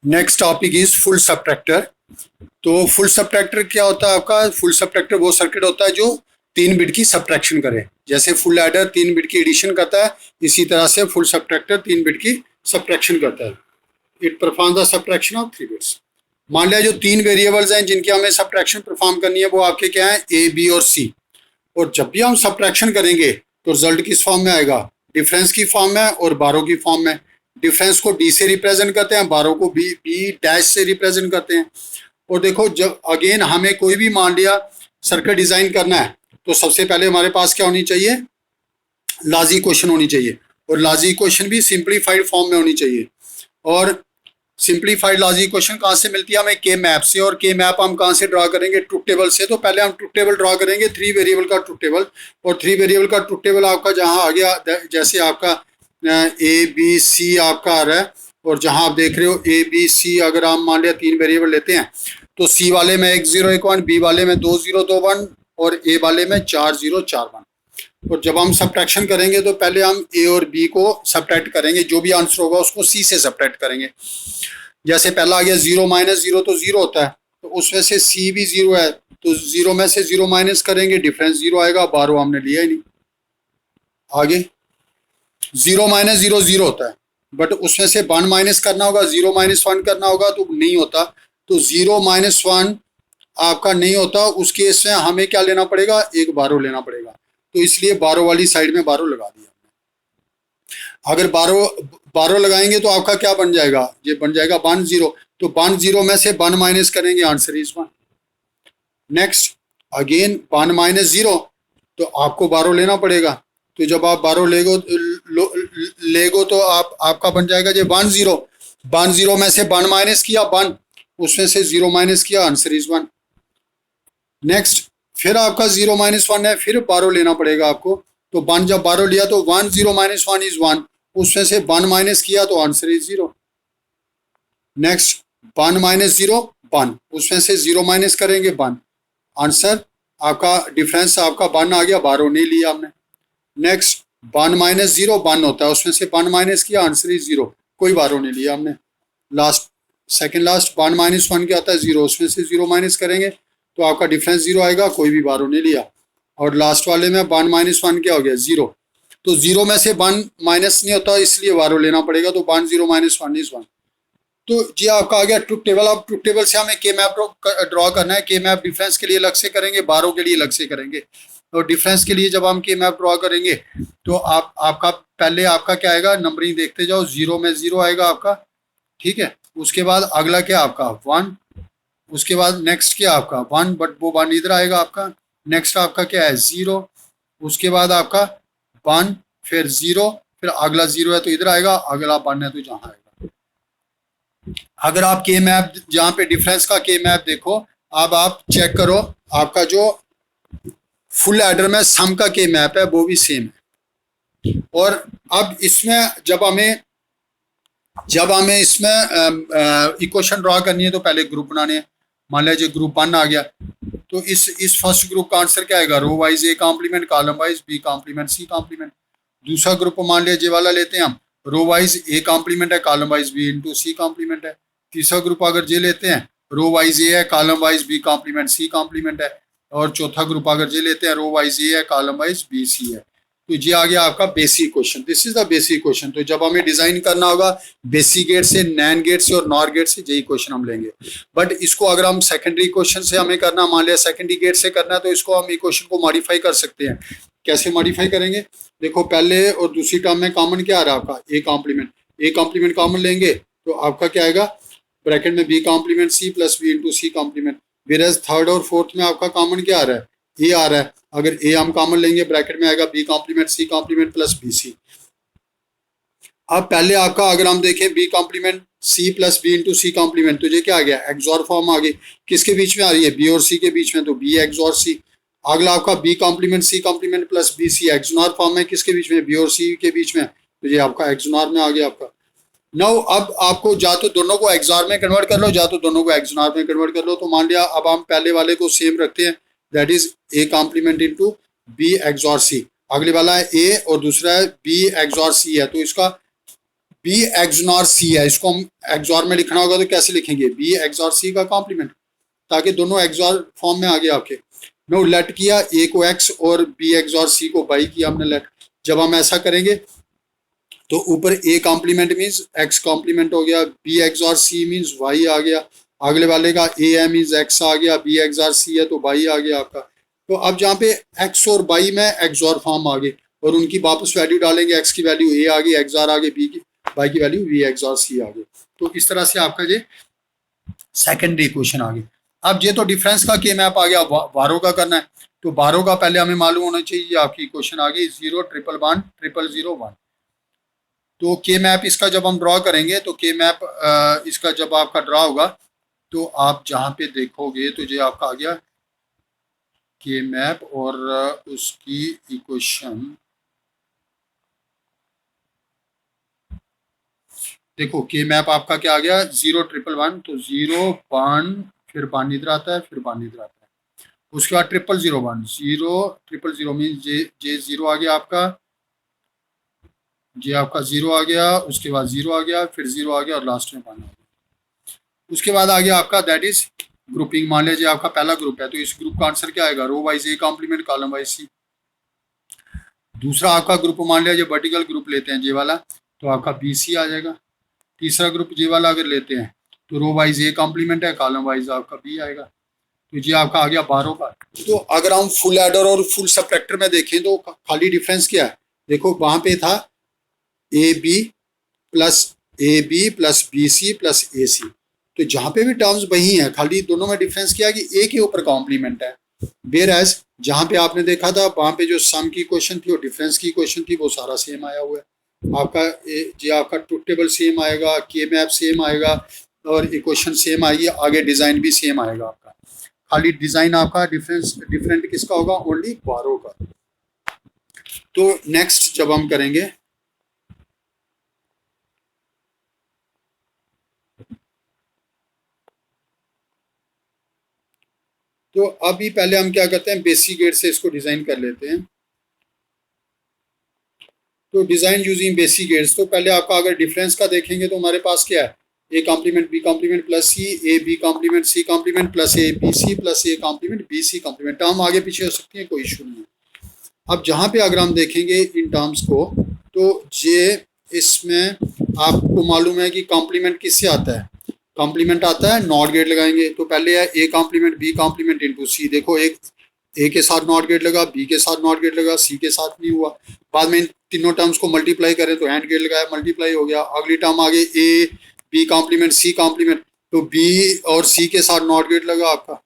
Next topic is full subtractor. तो full subtractor क्या होता है आपका? फुल सबट्रैक्टर वो सर्किट होता है जो 3 बिट की सबट्रैक्शन करे। जैसे फुल एडर 3 बिट की एडिशन करता है, इसी तरह से फुल सबट्रैक्टर 3 बिट की सबट्रैक्शन करता है। It perform the subtraction of 3 bits. मान लिया जो 3 वेरिएबल्स हैं जिनकी हमें सबट्रैक्शन परफॉर्म करनी है, वो आपके क्या है? ए, बी और सी। और जब भी हम सबट्रैक्शन करेंगे तो रिजल्ट किस फॉर्म में आएगा? डिफरेंस की फॉर्म में और बारो की फॉर्म में। डिफरेंस को डी से रिप्रेजेंट करते हैं, बारो को बी डैश से रिप्रेजेंट करते हैं। और देखो, जब अगेन हमें कोई भी मान लिया सर्किट डिजाइन करना है, तो सबसे पहले हमारे पास क्या होनी चाहिए? लाजी इक्वेशन होनी चाहिए। और लाजी इक्वेशन भी सिंप्लीफाइड फॉर्म में होनी चाहिए। और सिंप्लीफाइड लॉजिक इक्वेशन कहाँ से मिलती है? हमें के मैप से। और के मैप हम कहाँ से ड्रा करेंगे? ट्रुथ टेबल से। तो पहले हम ट्रुथ टेबल ड्रा करेंगे, 3 वेरिएबल का ट्रुथ टेबल। और 3 वेरिएबल का ट्रुथ टेबल आपका जहाँ आ गया, जैसे आपका ए बी सी आपका आ रहा है, और जहाँ आप देख रहे हो ए बी सी, अगर हम मान लिया 3 वेरिएबल लेते हैं, तो सी वाले में 1 0 1 1, बी वाले में 2 0 2 1, और ए वाले में 4 0 4 1। और जब हम सबट्रैक्शन करेंगे तो पहले हम ए और बी को सबट्रैक्ट करेंगे, जो भी आंसर होगा उसको सी से सबट्रैक्ट करेंगे। जैसे पहला आ गया 0 - 0, तो 0 होता है, तो उसमें से सी भी 0 है, तो 0 में से 0 माइनस करेंगे, डिफरेंस 0 आएगा। 12 हमने लिया ही नहीं। आगे 0 - 0 0 होता है, बट उसमें से 1 माइनस करना होगा, 0 - 1 करना होगा, तो नहीं होता। तो 0 - 1 आपका नहीं होता। उस केस में हमें क्या लेना पड़ेगा? एक 12 लेना पड़ेगा। तो इसलिए 12 वाली साइड में 12 लगा दिया। अगर 12 लगाएंगे तो आपका क्या बन जाएगा? ये बन जाएगा 1 0। तो 1 0 में से 1 माइनस करेंगे, आंसर इज 1। नेक्स्ट अगेन 1 - 0, तो आपको 12 लेना पड़ेगा। तो जब आप 12 लेगो तो आपका बन जाएगा ये 1 0। 1 0 में से 1 माइनस किया 1, उसमें से 0 माइनस किया, आंसर इज 1। नेक्स्ट फिर आपका 0 - 1 है, फिर 12 लेना पड़ेगा आपको। तो 1 जब 12 लिया तो 1 0 - 1 इज 1, उसमें से 1 माइनस किया तो आंसर इज 0। नेक्स्ट 1 - 0 1, उसमें से 0 माइनस करेंगे 1, आंसर आपका डिफरेंस आपका 1 आ गया, 12 नहीं लिया हमने। नेक्स्ट 1 - 0 1 होता है, उसमें से 1 माइनस किया, आंसर इज 0, कोई 12 नहीं लिया हमने। लास्ट सेकंड लास्ट 1 - 1 क्या आता है? 0, उसमें से 0 माइनस करेंगे तो आपका डिफरेंस 0 आएगा, कोई भी 12 नहीं लिया। और लास्ट वाले में 1 - 1 क्या हो गया? 0। तो 0 में से 1 माइनस नहीं होता, इसलिए 12 लेना पड़ेगा। तो 1 0 - 1 इज 1। तो ये आपका आ गया ट्रुथ टेबल। अब ट्रुथ टेबल से हमें के मैप ड्रॉ करना है। के मैप डिफरेंस के लिए अलग से करेंगे, 12 के लिए अलग से करेंगे। और डिफरेंस के लिए जब हम के मैप ड्रॉ करेंगे तो आपका पहले आपका क्या आएगा? नंबरिंग देखते जाओ, 0 में 0 आएगा आपका, ठीक है। उसके बाद अगला क्या आपका? 1। उसके बाद नेक्स्ट क्या आपका? 1, बट वो 1 इधर आएगा आपका। नेक्स्ट आपका क्या है? 0। उसके बाद आपका 1, फिर 0, फिर अगला 0 है तो इधर आएगा, अगला 1 है तो जहाँ आएगा। अगर आप के मैप जहाँ पे डिफरेंस का के मैप देखो, अब आप चेक करो, आपका जो फुल एडर में सम का के मैप है वो भी सेम है। और अब इसमें जब हमें इसमें इक्वेशन ड्रॉ करनी है तो पहले ग्रुप बनाने हैं। मान लिया ग्रुप 1 आ गया, तो इस फर्स्ट ग्रुप का आंसर क्या आएगा? Row wise A complement, column wise B complement, C complement. दूसरा ग्रुप मान लिया जे वाला लेते हैं हम, रो वाइज ए कॉम्प्लीमेंट है, column wise B into C complement है। तीसरा ग्रुप अगर जे लेते हैं, रो वाइज ए है, column wise B complement, C complement है। और चौथा ग्रुप अगर जे लेते हैं, रो वाइज ए है, कॉलम वाइज बी सी है। तो ये आ गया आपका basic question. This is the basic question. तो जब हमें डिजाइन करना होगा बेसिक गेट से, नैन गेट से और नॉर गेट से, यही क्वेश्चन हम लेंगे। बट इसको अगर हम सेकेंडरी क्वेश्चन से हमें करना, मान लिया सेकेंडरी गेट से करना है, तो इसको हम इक्वेशन को मॉडिफाई कर सकते हैं। कैसे मॉडिफाई करेंगे? देखो, पहले और दूसरी टर्म में कॉमन क्या आ रहा है आपका? A complement. A complement common लेंगे तो आपका क्या आएगा? ब्रैकेट में B complement C plus B into C complement. Whereas third और फोर्थ में आपका कॉमन क्या आ रहा है? ए आ रहा है। अगर ए हम कॉमन लेंगे, ब्रैकेट में आएगा B complement C complement plus B C. अब पहले आपका अगर हम देखें B complement C plus B into C complement, तो ये क्या आ गया? एक्सॉर फॉर्म आ गई। किसके बीच में आ रही है? बी और सी के बीच में, तो बी एक्सॉर सी। अगला आपका B complement C complement plus B C, XNOR form में किसके बीच में? बी और सी के बीच में, तो ये आपका एक्सोनर में आ गया आपका। नाउ अब आपको जा तो दोनों को एक्सॉर में कन्वर्ट कर लो, जा तो दोनों को एक्सोनर में कन्वर्ट कर लो। तो मान लिया अब हम पहले वाले को सेम रखते हैं, that is A complement into B XOR C. अगले वाला है ए और दूसरा है बी एक्सॉर सी है, तो इसका बी एक्सनॉर सी है, इसको हम एक्सॉर में लिखना होगा तो कैसे लिखेंगे, बी एक्सॉर सी का कॉम्प्लीमेंट, ताकि दोनों एक्सॉर फॉर्म में आ गया आपके। नो लेट किया, ए को एक्स और बी एक्सॉर सी को बाई किया हमने लेट। जब हम ऐसा करेंगे तो ऊपर A complement means X complement हो गया, B XOR C means Y आ गया, अगले वाले का ए एम मीन्स एक्स आ गया, बी एक्सॉर सी है तो बाई आ गया आपका। तो अब जहाँ पे एक्स और बाई में एक्सॉर फॉर्म आ गए और उनकी वापस वैल्यू डालेंगे, एक्स की वैल्यू ए आ गई, एक्सॉर आ गई, बी की बाई की वैल्यू वी एक्सॉर सी आ गई। तो इस तरह से आपका ये सेकेंडरी इक्वेशन आ गई। अब ये तो डिफरेंस का के मैप आ गया, बारो का करना है तो बारो का पहले हमें मालूम होना चाहिए। आपकी इक्वेशन आ गई 0 ट्रिपल 1 ट्रिपल 0 1। तो के मैप इसका जब हम ड्रॉ करेंगे तो के मैप इसका जब आपका ड्रॉ होगा तो आप जहाँ पे देखोगे तो ये आपका आ गया के मैप और उसकी इक्वेशन। देखो के मैप आपका क्या आ गया 0 ट्रिपल 1, तो 0 1 फिर 1 इधर आता है, फिर 1 इधर आता है, उसके बाद ट्रिपल 0 1 0 ट्रिपल 0 मीन जे 0 आ गया आपका, जे आपका 0 आ गया, उसके बाद 0 आ गया, फिर 0 आ गया और लास्ट में 1 आ गया। उसके बाद आ गया आपका दैट इज ग्रुपिंग। मान लीजिए आपका पहला ग्रुप है तो इस ग्रुप का आंसर क्या आएगा, row wise A complement column wise C. दूसरा आपका ग्रुप मान लीजिए वर्टिकल ग्रुप लेते हैं जे वाला तो आपका बी सी आ जाएगा। तीसरा ग्रुप जे वाला अगर लेते हैं तो रो वाइज ए कॉम्प्लीमेंट है, कॉलम वाइज आपका बी आएगा। तो ये आपका आ गया 12 का। तो अगर हम फुल एडर और फुल सबट्रैक्टर में देखें तो खाली डिफरेंस क्या है, देखो वहां पे था A B plus B C plus A C, तो जहाँ पे भी टर्म्स वही हैं, खाली दोनों में डिफरेंस क्या है कि ए के ऊपर कॉम्प्लीमेंट है। वेयर एज जहाँ पे आपने देखा था वहां पे जो सम की क्वेश्चन थी और डिफरेंस की क्वेश्चन थी वो सारा सेम आया हुआ है आपका। जो आपका ट्रुथ टेबल सेम आएगा, के मैप सेम आएगा और इक्वेशन सेम आएगी, आगे डिजाइन भी सेम आएगा आपका। खाली डिजाइन आपका डिफरेंट किसका होगा, ओनली 12 का। तो नेक्स्ट जब हम करेंगे तो अभी पहले हम क्या करते हैं, बेसिक गेट से इसको डिजाइन कर लेते हैं। तो डिजाइन यूजिंग बेसिक गेट्स, तो पहले आपका अगर डिफरेंस का देखेंगे तो हमारे पास क्या है, A complement B complement plus C, A B complement C complement plus A B C plus A complement B C complement. Term आगे पीछे हो सकती है, कोई इशू नहीं है। अब जहाँ पे अगर हम देखेंगे इन टर्म्स को तो ये इसमें आपको मालूम है कि कॉम्प्लीमेंट किससे आता है, कॉम्प्लीमेंट आता है नॉट गेट लगाएंगे। तो पहले है A complement B complement into C. देखो एक ए के साथ नॉट गेट लगा, बी के साथ नॉट गेट लगा, सी के साथ नहीं हुआ। बाद में इन तीनों टर्म्स को मल्टीप्लाई करें तो एंड गेट लगाया, मल्टीप्लाई हो गया। अगली टर्म आ गई A B complement C complement, तो बी और सी के साथ नॉट गेट लगा आपका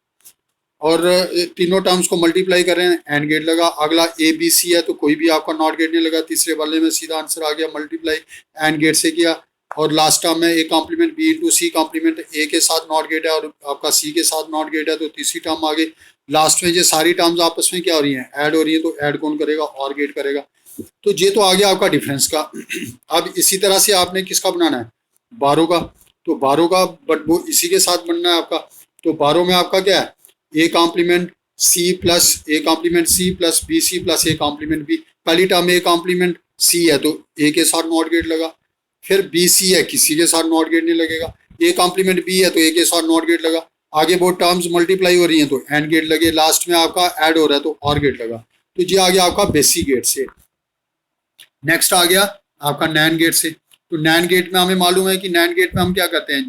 और तीनों टर्म्स को मल्टीप्लाई करें एंड गेट लगा। अगला ए बी सी है तो कोई भी आपका नॉट गेट नहीं लगा, तीसरे वाले में सीधा आंसर आ गया, मल्टीप्लाई एंड गेट से किया। और लास्ट टर्म में A complement B into C complement, A के साथ नॉट गेट है और आपका सी के साथ नॉट गेट है तो तीसरी टर्म आ गई। लास्ट में ये सारी टर्म्स आपस में क्या हो रही हैं, ऐड हो रही है, तो ऐड कौन करेगा, और गेट करेगा। तो ये तो आ गया आपका डिफरेंस का। अब इसी तरह से आपने किसका बनाना है, 12 का। तो 12 का बट वो इसी के साथ बनना है आपका। तो 12 में आपका क्या है, A complement C plus A complement C plus B C plus A complement B. पहली टर्म ए कॉम्प्लीमेंट सी है तो ए के साथ नॉट गेट लगा, फिर बी सी है किसी के साथ नॉट गेट नहीं लगेगा, ए कॉम्प्लीमेंट बी है तो ए के साथ नॉट गेट लगा, आगे वो टर्म्स मल्टीप्लाई हो रही हैं तो एंड गेट लगे, लास्ट में आपका ऐड हो रहा है तो और गेट लगा। तो ये आ गया आपका बेसिक गेट से। नेक्स्ट आ गया आपका नैंड गेट से। तो नैंड गेट में हमें मालूम है कि नैंड गेट में हम क्या करते हैं,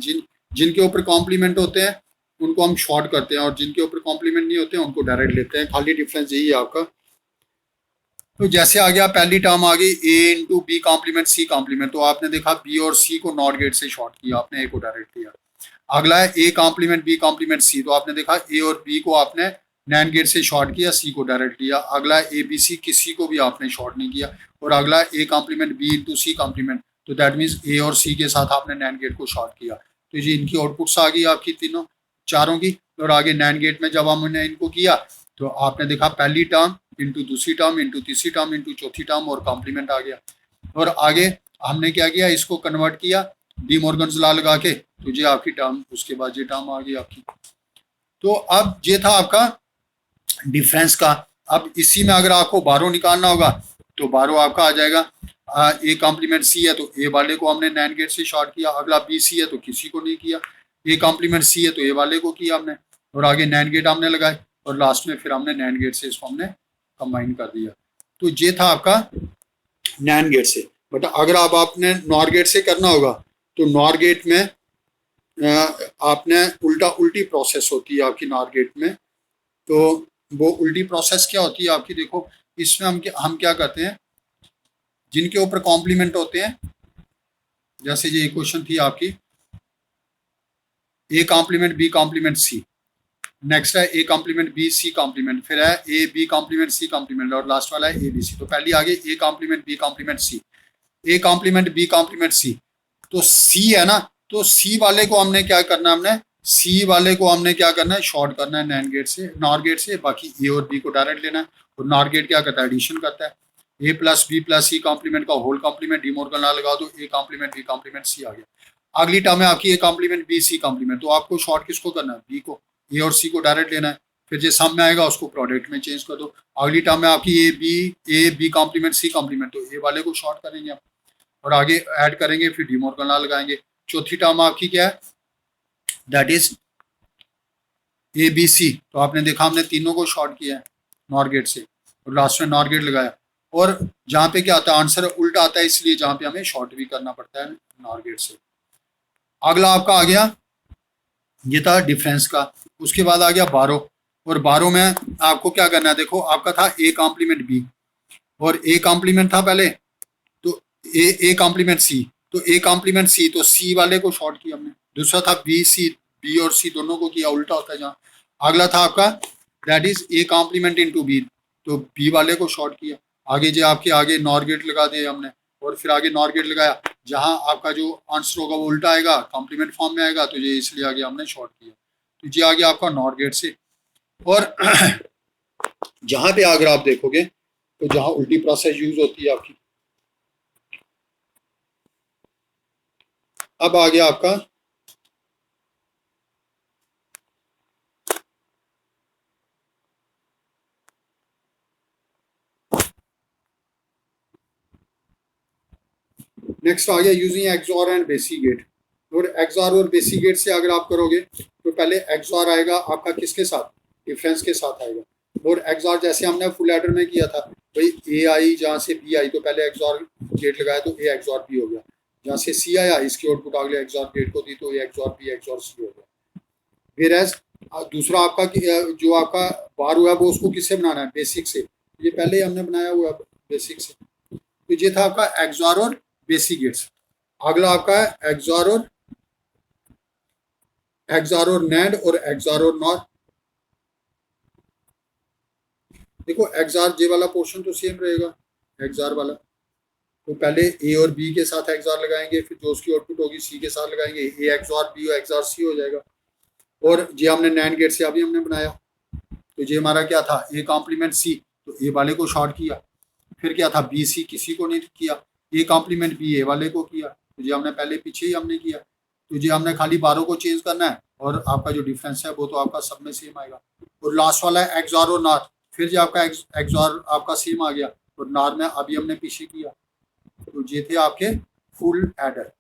जिनके ऊपर कॉम्प्लीमेंट होते हैं उनको हम शॉर्ट करते हैं और जिनके ऊपर कॉम्प्लीमेंट नहीं होते हैं उनको डायरेक्ट लेते हैं। खाली डिफरेंस यही है आपका। तो जैसे आ गया पहली टर्म आ गई A into B complement C complement, तो आपने देखा बी और सी को नॉट गेट से शॉर्ट किया, आपने ए को डायरेक्ट लिया। अगला है A complement B complement C, तो आपने देखा ए और बी को आपने नैंड गेट से शॉर्ट किया, सी को डायरेक्ट लिया। अगला है ए बी सी, किसी को भी आपने शॉर्ट नहीं किया। और अगला A complement B into C complement, तो दैट मीन्स ए और सी के साथ आपने नैंड गेट को शॉर्ट किया। तो ये इनकी आउटपुट्स आ गई आपकी तीनों चारों की। और आगे नैंड गेट में जब हमने इनको किया तो आपने देखा पहली टर्म इंटू दूसरी टर्म इंटू तीसरी टर्म इंटू चौथी टर्म और कॉम्प्लीमेंट आ गया। और आगे हमने क्या किया, इसको कन्वर्ट किया डी मॉर्गन्स लॉ लगा के, तो ये आपकी टर्म, उसके बाद ये टर्म आ गई आपकी। तो अब ये था आपका डिफरेंस का। अब इसी में अगर आपको 12 निकालना होगा तो 12 आपका आ जाएगा ए कॉम्प्लीमेंट सी है तो ए वाले को हमने नैंड गेट से शॉर्ट किया, अगला बी सी है तो किसी को नहीं किया, ए कॉम्प्लीमेंट सी है तो ए वाले को किया हमने, और आगे नैंड गेट हमने लगाए, और लास्ट में फिर हमने नैंड गेट से इसको हमने कंबाइन कर दिया। तो ये था आपका नैंड गेट से। बट अगर अब आपने नॉर गेट से करना होगा तो नॉर गेट में आपने उल्टी प्रोसेस होती है आपकी नॉर गेट में। तो वो उल्टी प्रोसेस क्या होती है आपकी, देखो इसमें हम क्या करते हैं, जिनके ऊपर कॉम्प्लीमेंट होते हैं, जैसे ये क्वेश्चन थी आपकी A complement B complement C, next है A complement B C complement, फिर है A B complement C complement, और लास्ट वाला है ए बी सी। तो पहले आगे A complement B complement C, A complement B complement C, तो सी है ना, तो सी वाले को हमने क्या करना है, हमने सी वाले को हमने क्या करना है, शॉर्ट करना है नैंड गेट से, नॉर गेट से, बाकी ए और बी को डायरेक्ट लेना है। और नॉर गेट क्या करता है, एडिशन करता है, A plus B plus C complement का whole complement, De Morgan law लगा दो, A complement B complement C आ गया। अगली टर्म है आपकी A complement B C complement, तो आपको शॉर्ट किसको करना है, बी को, ए और सी को डायरेक्ट लेना है, फिर जो सम में आएगा उसको प्रोडक्ट में चेंज कर दो। अगली टर्म में आपकी A B complement C complement, तो ए वाले को शॉर्ट करेंगे आप और आगे ऐड करेंगे, फिर डी मोर्गन लॉ लगाएंगे। चौथी टर्म आपकी क्या है, that is A B C, तो आपने देखा हमने तीनों को शॉर्ट किया है नॉर गेट से, और लास्ट में नॉर गेट लगाया, और जहाँ पे क्या आता है, आंसर उल्टा आता है, इसलिए जहाँ पे हमें शॉर्ट भी करना पड़ता है नॉर गेट से। अगला आपका आ गया, ये था डिफरेंस का। उसके बाद आ गया बारो, और बारो में आपको क्या करना है, देखो आपका था ए कॉम्प्लीमेंट बी, और ए कॉम्प्लीमेंट था पहले, तो ए कॉम्प्लीमेंट सी, तो ए कॉम्प्लीमेंट सी, तो सी वाले को शॉर्ट किया हमने। दूसरा था बी सी, बी और सी दोनों को किया, उल्टा होता है जहाँ। अगला था आपका that is A complement into B, तो बी वाले को शॉर्ट किया। आगे जो आपके आगे नॉर गेट लगा दिया हमने, और फिर आगे नॉर गेट लगाया, जहाँ आपका जो आंसर होगा वो उल्टा आएगा, कॉम्प्लीमेंट फॉर्म में आएगा, तो ये इसलिए आगे हमने शॉर्ट किया। तो ये आ गया आपका नॉर गेट से। और जहाँ पे अगर आप देखोगे तो जहाँ उल्टी प्रोसेस यूज होती है आपकी, अब आ गया आपका नेक्स्ट आ गया using XOR and basic gate. और एक्सऑर और बेसिक गेट से अगर आप करोगे तो पहले एक्सऑर आएगा आपका किसके साथ, डिफरेंस के साथ आएगा। और एक्सऑर जैसे हमने फुल एडर में किया था, भाई ए आई जहाँ से बी आई तो पहले एक्सऑर गेट लगाया तो ए एक्सऑर बी हो गया, जहाँ से सी आया इसकी आउटपुट अगले एक्सऑर गेट को दी तो ए एक्सऑर बी एक्सऑर सी हो गया। फिर एज दूसरा आपका जो आपका बार हुआ है वो उसको किससे बनाना है, बेसिक से, ये पहले ही हमने बनाया हुआ है बेसिक से। तो ये था आपका एक्सऑर और बेसिक गेट्स। अगला आपका है एक्सऑर और नैंड और एक्सऑर और नॉर। देखो एक्सऑर जे वाला पोर्शन तो सेम रहेगा, एक्सऑर वाला तो पहले ए और बी के साथ एक्सऑर लगाएंगे, फिर जो उसकी आउटपुट होगी सी के साथ लगाएंगे, ए एक्सऑर बी और एक्सऑर सी हो जाएगा। और ये हमने नैंड गेट से अभी हमने बनाया, तो ये हमारा क्या था, ए कॉम्प्लीमेंट सी, तो ए वाले को शॉर्ट किया, फिर क्या था बी सी, किसी को नहीं किया, ए कॉम्प्लीमेंट बी ए वाले को किया, तो ये हमने पहले पीछे ही हमने किया। तो ये हमने खाली बारों को चेंज करना है, और आपका जो डिफरेंस है वो तो आपका सब में सेम आएगा। और लास्ट वाला है एक्सऑर और नॉर, फिर जो आपका एक्सऑर आपका सेम आ गया, और नॉर में अभी हमने पीछे किया। तो ये थे आपके फुल एडर।